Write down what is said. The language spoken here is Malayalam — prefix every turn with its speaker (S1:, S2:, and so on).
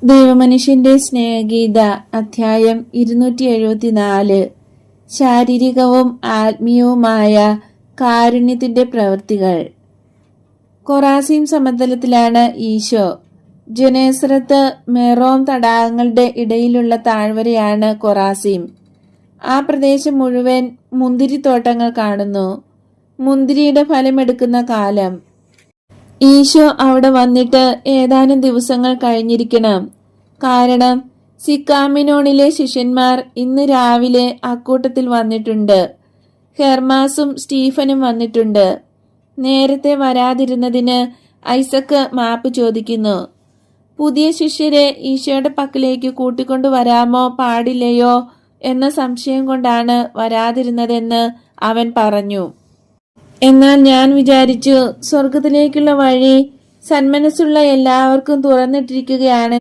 S1: ദൈവമനുഷ്യന്റെ സ്നേഹഗീത അധ്യായം 274. ശാരീരികവും ആത്മീയവുമായ കാരുണ്യത്തിന്റെ പ്രവൃത്തികൾ. കൊറാസീം സമതലത്തിലാണ് ഈശോ. ജനേസറത്ത് മെറോം തടാകങ്ങളുടെ ഇടയിലുള്ള താഴ്വരയാണ് കൊറാസീം. ആ പ്രദേശം മുഴുവൻ മുന്തിരിത്തോട്ടങ്ങൾ കാണുന്നു. മുന്തിരിയുടെ ഫലമെടുക്കുന്ന കാലം. ഈശോ അവിടെ വന്നിട്ട് ഏതാനും ദിവസങ്ങൾ കഴിഞ്ഞിരിക്കണം. കാരണം സിക്കാമിനോണിലെ ശിഷ്യന്മാർ ഇന്ന് രാവിലെ അക്കൂട്ടത്തിൽ വന്നിട്ടുണ്ട്. ഹെർമാസും സ്റ്റീഫനും വന്നിട്ടുണ്ട്. നേരത്തെ വരാതിരുന്നതിന് ഐസക്ക് മാപ്പ് ചോദിക്കുന്നു. പുതിയ ശിഷ്യരെ ഈശോയുടെ പക്കലേക്ക് കൂട്ടിക്കൊണ്ടു വരാമോ പാടില്ലയോ എന്ന സംശയം കൊണ്ടാണ് വരാതിരുന്നതെന്ന് അവൻ പറഞ്ഞു. എന്നാൽ ഞാൻ വിചാരിച്ചു, സ്വർഗത്തിലേക്കുള്ള വഴി സന്മനസ്സുള്ള എല്ലാവർക്കും തുറന്നിട്ടിരിക്കുകയാണ്.